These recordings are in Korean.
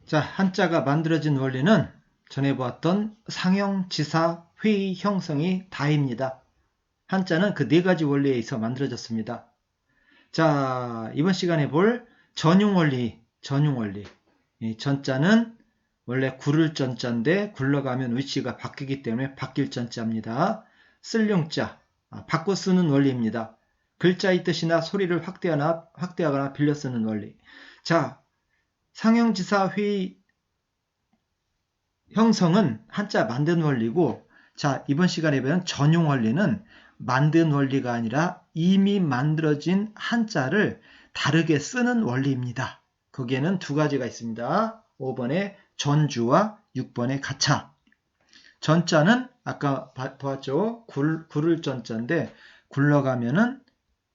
자, 한자가 만들어진 원리는 전에 보았던 상형, 지사, 회의, 형성이 다입니다. 한자는 그 네 가지 원리에 의해서 만들어졌습니다. 자, 이번 시간에 볼 전용 원리. 이 전자는 원래 구를 전자인데 굴러가면 위치가 바뀌기 때문에 바뀔 전자입니다. 쓸 용자, 바꿔 쓰는 원리입니다. 글자의 뜻이나 소리를 확대하거나 빌려 쓰는 원리. 자, 상형지사 회의 형성은 한자 만든 원리고, 자, 이번 시간에 배운 전용 원리는 만든 원리가 아니라 이미 만들어진 한자를 다르게 쓰는 원리입니다. 거기에는 두 가지가 있습니다. 5번의 전주와 6번의 가차. 전자는 아까 보았죠? 굴을 전자인데 굴러가면은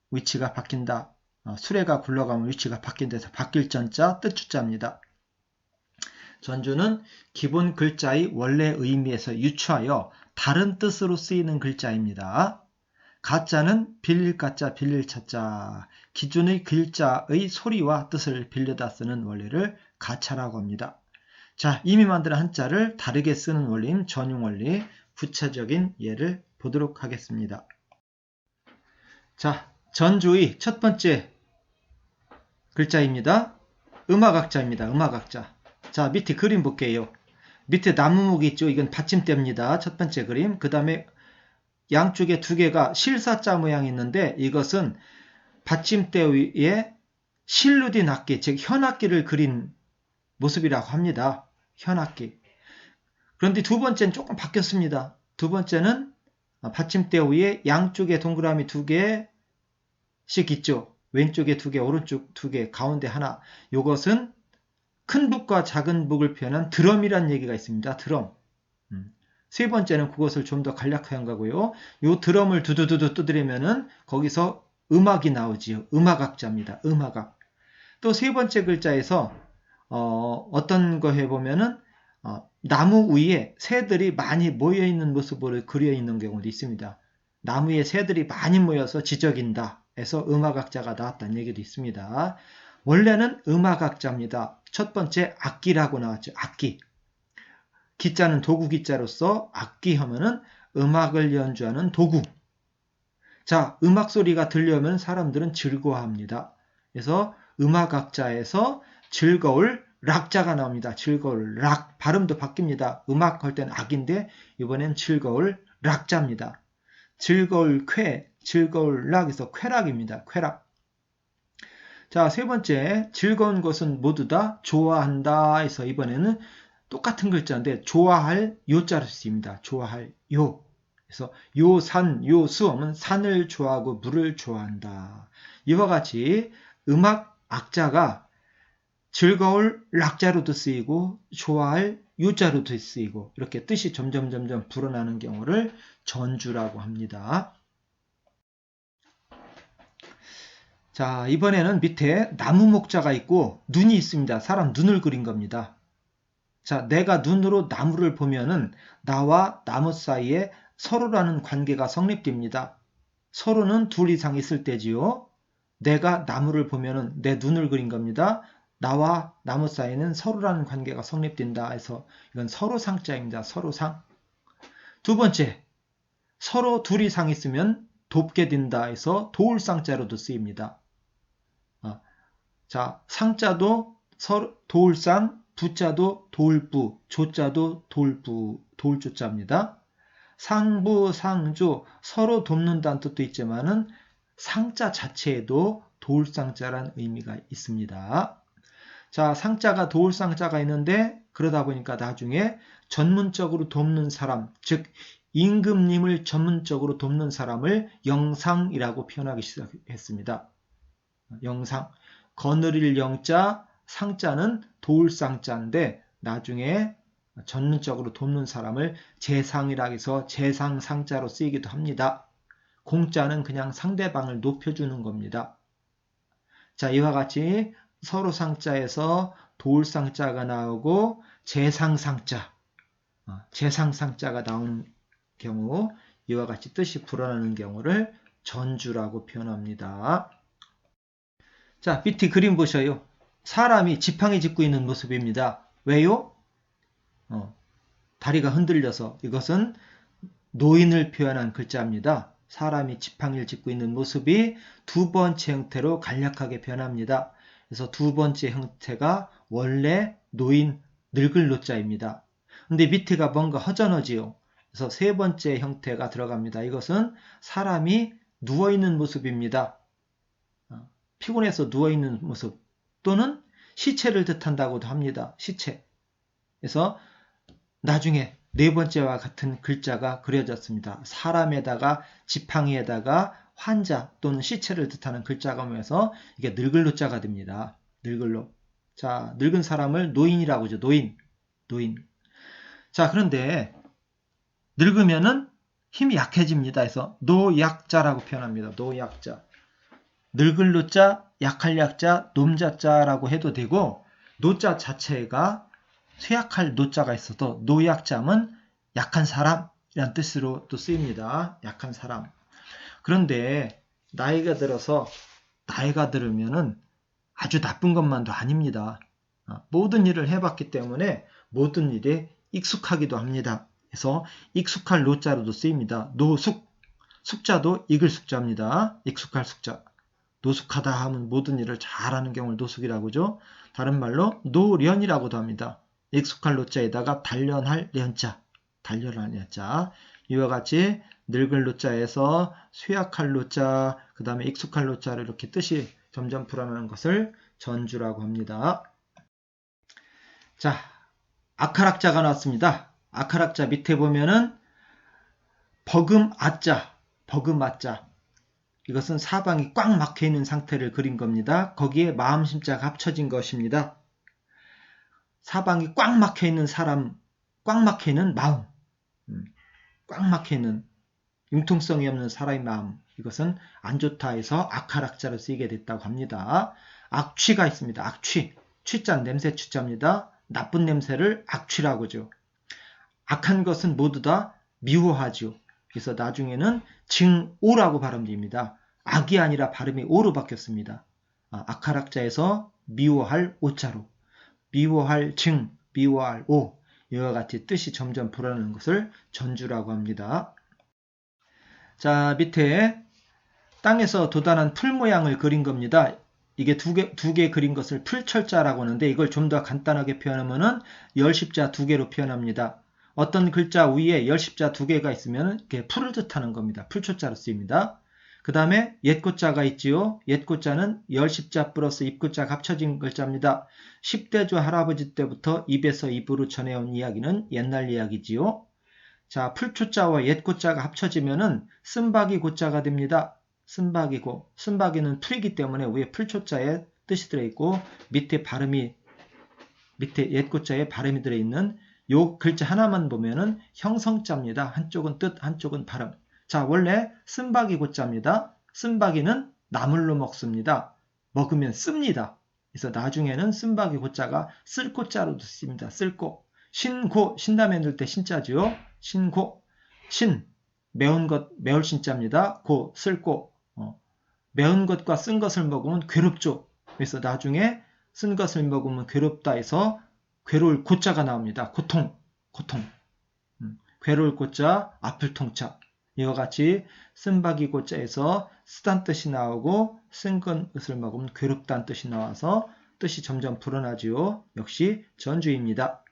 위치가 바뀐다. 수레가 굴러가면 위치가 바뀐다해서 바뀔 전자, 뜻주자입니다. 전주는 기본 글자의 원래 의미에서 유추하여 다른 뜻으로 쓰이는 글자입니다. 가짜는 빌릴 가짜, 빌릴 차자, 기존의 글자의 소리와 뜻을 빌려다 쓰는 원리를 가차라고 합니다. 자, 이미 만든 한자를 다르게 쓰는 원리인 전용 원리, 구체적인 예를 보도록 하겠습니다. 자, 전주의 첫 번째 글자입니다. 음악학자입니다. 음악학자. 자, 밑에 그림 볼게요. 밑에 나무목이 있죠. 이건 받침대입니다. 첫 번째 그림. 그 다음에 양쪽에 두 개가 실사자 모양이 있는데 이것은 받침대 위에 실로 된 악기, 즉 현악기를 그린 모습이라고 합니다. 현악기. 그런데 두 번째는 조금 바뀌었습니다. 두 번째는 받침대 위에 양쪽에 동그라미 두 개씩 있죠. 왼쪽에 두 개, 오른쪽 두 개, 가운데 하나. 이것은 큰 북과 작은 북을 표현한 드럼이라는 얘기가 있습니다. 드럼. 세 번째는 그것을 좀 더 간략한 거고요. 이 드럼을 두두두두 두드리면은 거기서 음악이 나오지요. 음악학자입니다. 음악학. 또 세 번째 글자에서 어떤 거 해보면은 나무 위에 새들이 많이 모여 있는 모습으로 그려 있는 경우도 있습니다. 나무에 새들이 많이 모여서 지저긴다 해서 음악학자가 나왔다는 얘기도 있습니다. 원래는 음악학자입니다. 첫 번째 악기라고 나왔죠. 악기. 기자는 도구 기자로서 악기 하면은 음악을 연주하는 도구. 자, 음악 소리가 들려오면 사람들은 즐거워합니다. 그래서 음악학자에서 즐거울 락자가 나옵니다. 즐거울 락. 발음도 바뀝니다. 음악 할 때는 악인데 이번엔 즐거울 락자입니다. 즐거울 쾌, 즐거울 락에서 쾌락입니다. 쾌락. 자, 세 번째, 즐거운 것은 모두 다 좋아한다 해서 이번에는 똑같은 글자인데 좋아할 요자로 쓰입니다. 좋아할 요. 그래서 요산, 요수 하면 산을 좋아하고 물을 좋아한다. 이와 같이 음악 악자가 즐거울 락자로도 쓰이고 좋아할 요자로도 쓰이고 이렇게 뜻이 점점 불어나는 경우를 전주라고 합니다. 자, 이번에는 밑에 나무 목자가 있고 눈이 있습니다. 사람 눈을 그린 겁니다. 자, 내가 눈으로 나무를 보면은 나와 나무 사이에 서로라는 관계가 성립됩니다. 서로는 둘 이상 있을 때지요. 내가 나무를 보면은 내 눈을 그린 겁니다. 나와 나무 사이에는 서로라는 관계가 성립된다 해서 이건 서로상자입니다. 서로상. 두 번째, 서로 둘 이상 있으면 돕게 된다 해서 도울상자로도 쓰입니다. 자, 상자도 도울상, 부자도 도울부, 조자도 도울부, 도울조자입니다. 상부, 상조, 서로 돕는다는 뜻도 있지만은 상자 자체에도 도울상자라는 의미가 있습니다. 자, 상자가 도울상자가 있는데 그러다 보니까 나중에 전문적으로 돕는 사람, 즉 임금님을 전문적으로 돕는 사람을 영상이라고 표현하기 시작했습니다. 영상. 거느릴 영자, 상자는 도울상자인데 나중에 전문적으로 돕는 사람을 재상이라고 해서 재상상자로 쓰이기도 합니다. 공자는 그냥 상대방을 높여주는 겁니다. 자, 이와 같이 서로 상자에서 도울상자가 나오고 재상상자, 재상상자가 나오는 경우 이와 같이 뜻이 불어나는 경우를 전주라고 표현합니다. 자, 밑에 그림 보셔요. 사람이 지팡이 짚고 있는 모습입니다. 왜요? 다리가 흔들려서. 이것은 노인을 표현한 글자입니다. 사람이 지팡이를 짚고 있는 모습이 두 번째 형태로 간략하게 변합니다. 그래서 두 번째 형태가 원래 노인 늙을 노자입니다. 근데 밑에가 뭔가 허전하지요. 그래서 세 번째 형태가 들어갑니다. 이것은 사람이 누워있는 모습입니다. 피곤해서 누워있는 모습 또는 시체를 뜻한다고도 합니다. 시체. 그래서 나중에 네 번째와 같은 글자가 그려졌습니다. 사람에다가 지팡이에다가 환자 또는 시체를 뜻하는 글자가 오면서 이게 늙을 노자가 됩니다. 늙을 노. 자, 늙은 사람을 노인이라고 하죠. 노인. 자, 그런데 늙으면은 힘이 약해집니다. 그래서 노약자라고 표현합니다. 노약자. 늙을 노자, 약할 약자, 놈자자라고 해도 되고 노자 자체가 쇠약할 노자가 있어도 노약자면 약한 사람이라는 뜻으로 또 쓰입니다. 약한 사람. 그런데 나이가 들으면은 아주 나쁜 것만도 아닙니다. 모든 일을 해봤기 때문에 모든 일에 익숙하기도 합니다. 그래서 익숙할 노자로도 쓰입니다. 노숙, 숙자도 익을 숙자입니다. 익숙할 숙자. 노숙하다 하면 모든 일을 잘하는 경우를 노숙이라고 하죠. 다른 말로 노련이라고도 합니다. 익숙할 노자에다가 단련할 련자, 이와 같이 늙을 노자에서 쇠약할 노자, 그 다음에 익숙할 노자를 이렇게 뜻이 점점 불어나는 것을 전주라고 합니다. 자, 아카락자가 나왔습니다. 아카락자 밑에 보면은 버금아자. 이것은 사방이 꽉 막혀 있는 상태를 그린 겁니다. 거기에 마음 심자가 합쳐진 것입니다. 사방이 꽉 막혀 있는 사람, 꽉 막혀 있는 마음, 꽉 막혀 있는 융통성이 없는 사람의 마음, 이것은 안 좋다 해서 아카락자로 쓰이게 됐다고 합니다. 악취가 있습니다. 악취, 취자 냄새 취자입니다. 나쁜 냄새를 악취라고 하죠. 악한 것은 모두 다 미워하죠. 그래서 나중에는 증오라고 발음됩니다. 악이 아니라 발음이 오로 바뀌었습니다. 아카락자에서 미워할 오자로, 미워할 증, 미워할 오, 이와 같이 뜻이 점점 불어나는 것을 전주라고 합니다. 자, 밑에 땅에서 돋아난 풀 모양을 그린 겁니다. 이게 두 개 그린 것을 풀철자라고 하는데 이걸 좀 더 간단하게 표현하면은 열십자 두 개로 표현합니다. 어떤 글자 위에 열십자 두 개가 있으면 이렇게 풀을 뜻하는 겁니다. 풀초자로 쓰입니다. 그 다음에 옛꽃자가 있지요. 옛꽃자는 열십자 플러스 입꽃자가 합쳐진 글자입니다. 10대조 할아버지 때부터 입에서 입으로 전해온 이야기는 옛날 이야기지요. 자, 풀초자와 옛꽃자가 합쳐지면은 쓴바귀 고자가 됩니다. 쓴바귀고, 쓴바귀는 풀이기 때문에 위에 풀초자에 뜻이 들어있고 밑에 옛꽃자에 발음이 들어있는 요 글자 하나만 보면은 형성자입니다. 한쪽은 뜻, 한쪽은 발음. 자, 원래 쓴바귀 고자입니다. 쓴바귀는 나물로 먹습니다. 먹으면 씁니다. 그래서 나중에는 쓴바귀 고자가 쓸고자로도 씁니다. 쓸고. 신고, 신다면 넣을 때 신자지요. 신고. 신, 매운 것, 매울 신자입니다. 고, 쓸고. 매운 것과 쓴 것을 먹으면 괴롭죠. 그래서 나중에 쓴 것을 먹으면 괴롭다 해서 괴로울 고자가 나옵니다. 고통. 괴로울 고자, 아플 통자. 이와 같이 쓴바귀 고자에서 쓰단 뜻이 나오고 쓴 것을 먹으면 괴롭다는 뜻이 나와서 뜻이 점점 불어나지요. 역시 전주입니다.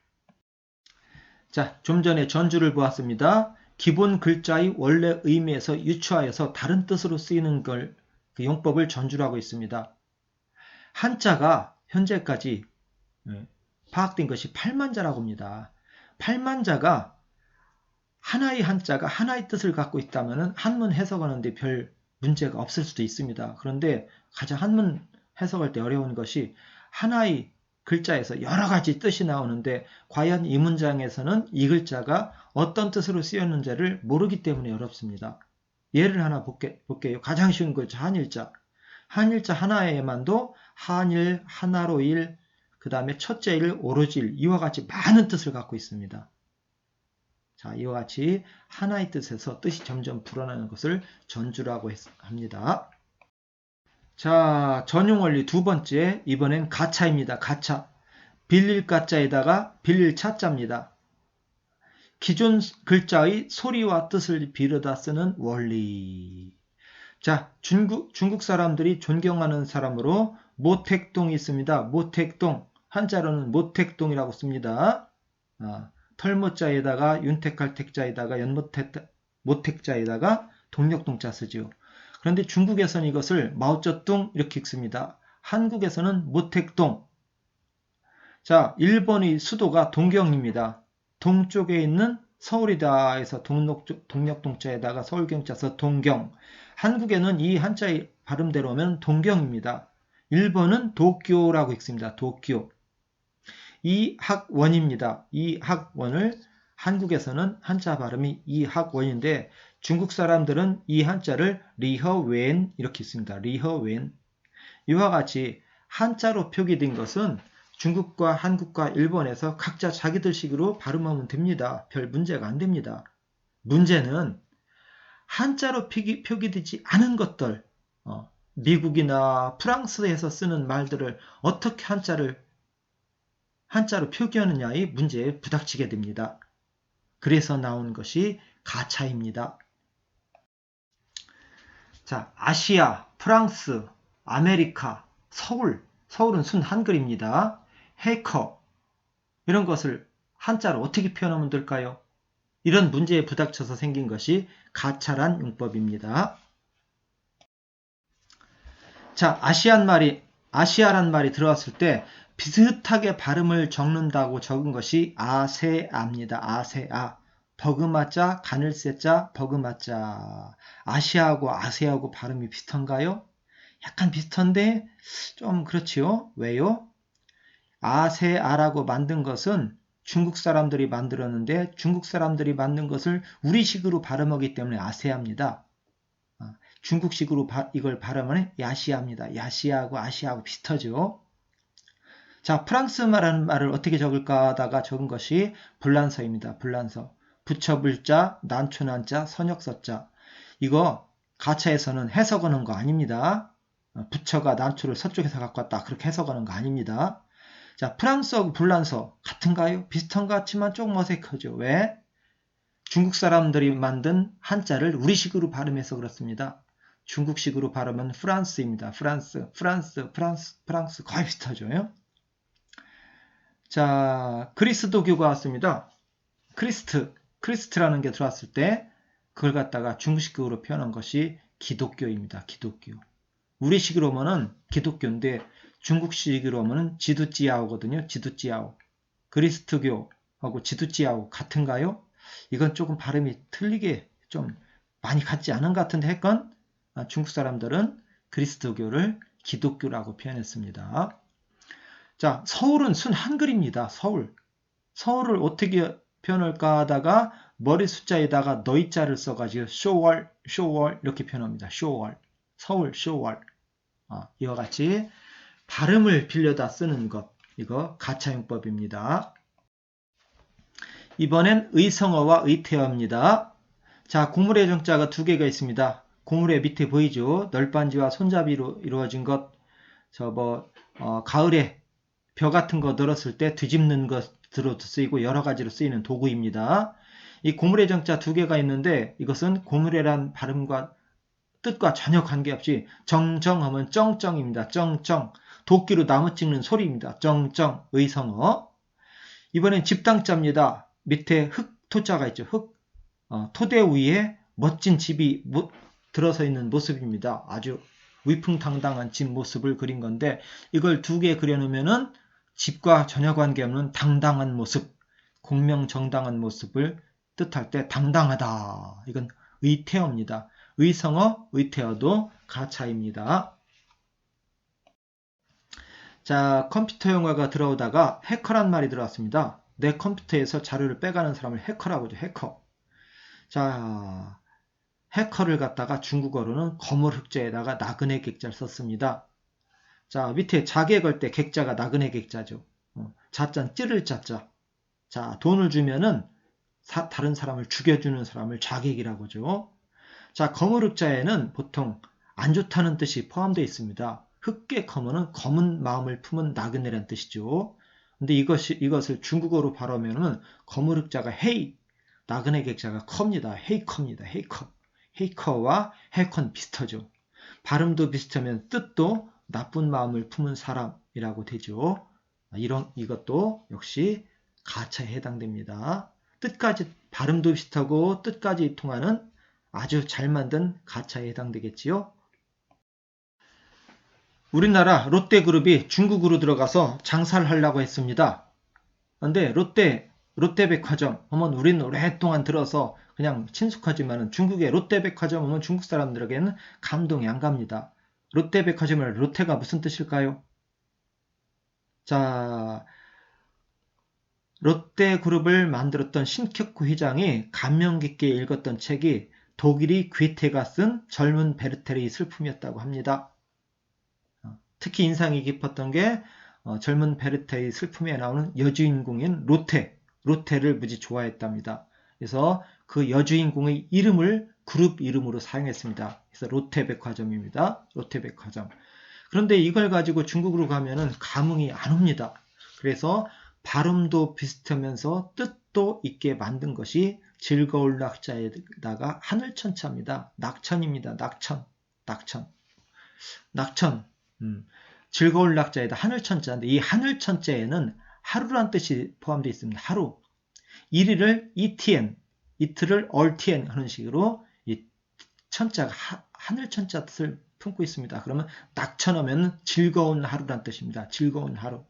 자, 좀 전에 전주를 보았습니다. 기본 글자의 원래 의미에서 유추하여서 다른 뜻으로 쓰이는 걸 그 용법을 전주라고 있습니다. 한자가 현재까지 파악된 것이 8만자라고 합니다. 8만자가 하나의 한자가 하나의 뜻을 갖고 있다면 한문 해석하는데 별 문제가 없을 수도 있습니다. 그런데 가장 한문 해석할 때 어려운 것이 하나의 글자에서 여러 가지 뜻이 나오는데 과연 이 문장에서는 이 글자가 어떤 뜻으로 쓰였는지를 모르기 때문에 어렵습니다. 예를 하나 볼게요. 가장 쉬운 글자 한일자. 한일자 하나에만도 한일, 하나로 일, 그 다음에 첫째 일, 오로지 일 이와 같이 많은 뜻을 갖고 있습니다. 자, 이와 같이 하나의 뜻에서 뜻이 점점 불어나는 것을 전주라고 합니다. 자, 전용원리 두 번째, 이번엔 가차입니다. 가차. 빌릴 가짜에다가 빌릴 차자입니다. 기존 글자의 소리와 뜻을 빌려다 쓰는 원리. 자, 중국 사람들이 존경하는 사람으로 모택동이 있습니다. 모택동, 한자로는 모택동이라고 씁니다. 털모자에다가 윤택할 택자에다가 모택자에다가 동력동자 쓰죠. 그런데 중국에서는 이것을 마오쩌둥 이렇게 읽습니다. 한국에서는 모택동. 자, 일본의 수도가 동경입니다. 동쪽에 있는 서울이다 해서 동력동자에다가 서울경자 써 동경. 한국에는 이 한자의 발음대로 하면 동경입니다. 일본은 도쿄라고 읽습니다. 도쿄. 이학원입니다. 이학원을 한국에서는 한자 발음이 이학원인데 중국 사람들은 이 한자를 리허웬 이렇게 읽습니다. 리허웬. 이와 같이 한자로 표기된 것은 중국과 한국과 일본에서 각자 자기들 식으로 발음하면 됩니다. 별 문제가 안 됩니다. 문제는 한자로 표기되지 않은 것들, 미국이나 프랑스에서 쓰는 말들을 어떻게 한자로 표기하느냐의 문제에 부닥치게 됩니다. 그래서 나온 것이 가차입니다. 자, 아시아, 프랑스, 아메리카, 서울은 순 한글입니다. 해커, 이런 것을 한자로 어떻게 표현하면 될까요? 이런 문제에 부닥쳐서 생긴 것이 가차란 용법입니다. 자, 아시아란 말이 들어왔을 때 비슷하게 발음을 적는다고 적은 것이 아세아입니다. 아세아. 버그마자, 가늘세자, 버그마자. 아시아하고 아세아하고 발음이 비슷한가요? 약간 비슷한데 좀 그렇지요. 왜요? 아세아라고 만든 것은 중국 사람들이 만들었는데 중국 사람들이 만든 것을 우리식으로 발음하기 때문에 아세아입니다. 중국식으로 이걸 발음하면 야시아입니다. 야시아하고 아시아하고 비슷하죠. 자, 프랑스 말하는 말을 어떻게 적을까 하다가 적은 것이 불란서입니다. 불란서. 붙여불자, 난초난자, 선역서자. 이거 가차에서는 해석하는 거 아닙니다. 부처가 난초를 서쪽에서 갖고 왔다. 그렇게 해석하는 거 아닙니다. 자, 프랑스하고 불란서 같은가요? 비슷한 것 같지만 조금 어색하죠. 왜? 중국 사람들이 만든 한자를 우리식으로 발음해서 그렇습니다. 중국식으로 발음은 프랑스입니다. 프랑스 거의 비슷하죠. 자, 그리스도교가 왔습니다. 크리스트라는 게 들어왔을 때 그걸 갖다가 중국식으로 표현한 것이 기독교입니다. 기독교. 우리식으로 하면은 기독교인데 중국식으로 하면은 지두찌아오거든요. 지두찌아오. 그리스도교하고 지두찌아오 같은가요? 이건 조금 발음이 틀리게 좀 많이 같지 않은 것 같은데 했건 중국 사람들은 그리스도교를 기독교라고 표현했습니다. 자, 서울은 순 한글입니다. 서울을 어떻게 표현할까 하다가 머리 숫자에다가 너희자를 써가지고 쇼월 이렇게 표현합니다. 서울 쇼월. 이와 같이 발음을 빌려다 쓰는 것, 이거 가차용법입니다. 이번엔 의성어와 의태어입니다. 자, 고물의 정자가 두 개가 있습니다. 고물의 밑에 보이죠? 널빤지와 손잡이로 이루어진 것. 가을에 벼 같은 거 들었을 때 뒤집는 것으로 쓰이고 여러 가지로 쓰이는 도구입니다. 이 고물의 정자 두 개가 있는데 이것은 고물의란 발음과 뜻과 전혀 관계없이 정정하면 쩡쩡입니다. 쩡쩡. 도끼로 나무 찍는 소리입니다. 쩡쩡. 의성어. 이번엔 집당자입니다. 밑에 흙 토자가 있죠. 토대 위에 멋진 집이 들어서 있는 모습입니다. 아주 위풍당당한 집 모습을 그린 건데 이걸 두 개 그려놓으면은 집과 전혀 관계없는 당당한 모습, 공명정당한 모습을 뜻할 때 당당하다. 이건 의태어입니다. 의성어, 의태어도 가차입니다. 자, 컴퓨터 용어가 들어오다가 해커란 말이 들어왔습니다. 내 컴퓨터에서 자료를 빼가는 사람을 해커라고 하죠. 해커. 자, 해커를 갖다가 중국어로는 거물 흑자에다가 나그네 객자를 썼습니다. 자, 밑에 자객 걸 때 객자가 나그네 객자죠. 자자는 찌를 자자. 자, 돈을 주면은 다른 사람을 죽여주는 사람을 자객이라고 하죠. 자, 거물 흑자에는 보통 안 좋다는 뜻이 포함되어 있습니다. 흑계 거물은 검은 마음을 품은 나그네라는 뜻이죠. 근데 이것을 중국어로 발음하면은 거무륵자가 헤이, 나그네 객자가 컵니다. 헤이커입니다. 헤이커. 헤이커와 해컨 비슷하죠. 발음도 비슷하면 뜻도 나쁜 마음을 품은 사람이라고 되죠. 이것도 역시 가차에 해당됩니다. 뜻까지, 발음도 비슷하고 뜻까지 통하는 아주 잘 만든 가차에 해당되겠지요. 우리나라 롯데그룹이 중국으로 들어가서 장사를 하려고 했습니다. 그런데 롯데백화점 하면 우리는 오랫동안 들어서 그냥 친숙하지만 중국의 롯데백화점 하면 중국 사람들에게는 감동이 안 갑니다. 롯데백화점의 롯데가 무슨 뜻일까요? 자, 롯데그룹을 만들었던 신격구 회장이 감명 깊게 읽었던 책이 독일이 괴테가 쓴 젊은 베르테르의 슬픔이었다고 합니다. 특히 인상이 깊었던 게 젊은 베르테의 슬픔에 나오는 여주인공인 로테를 무지 좋아했답니다. 그래서 그 여주인공의 이름을 그룹 이름으로 사용했습니다. 그래서 롯데백화점입니다. 롯데백화점. 그런데 이걸 가지고 중국으로 가면은 감흥이 안 옵니다. 그래서 발음도 비슷하면서 뜻도 있게 만든 것이 즐거울 낙자에다가 하늘천자입니다. 낙천입니다. 낙천. 즐거울 낙자에다 하늘천자인데 이 하늘천자에는 하루란 뜻이 포함되어 있습니다. 하루. 일일을 이티엔, 이틀을 얼티엔 하는 식으로 이 천자가 하늘천자 뜻을 품고 있습니다. 그러면 낙천하면 즐거운 하루란 뜻입니다. 즐거운 하루.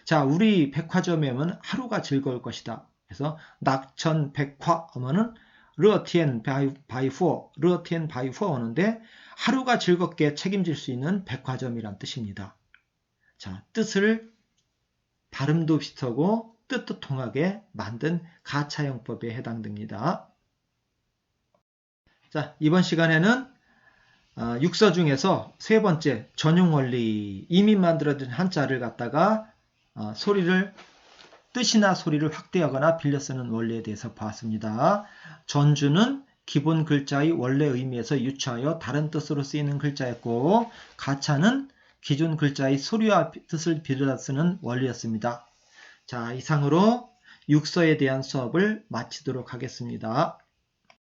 자, 우리 백화점에 오면 하루가 즐거울 것이다. 그래서 낙천 백화 하면은 르티엔 바이푸어 하는데 하루가 즐겁게 책임질 수 있는 백화점이란 뜻입니다. 자, 뜻을 발음도 비슷하고 뜻도 통하게 만든 가차용법에 해당됩니다. 자, 이번 시간에는 육서 중에서 세 번째 전용 원리, 이미 만들어진 한자를 갖다가 뜻이나 소리를 확대하거나 빌려 쓰는 원리에 대해서 봤습니다. 전주는 기본 글자의 원래 의미에서 유추하여 다른 뜻으로 쓰이는 글자였고, 가차는 기존 글자의 소리와 뜻을 빌려 쓰는 원리였습니다. 자, 이상으로 육서에 대한 수업을 마치도록 하겠습니다.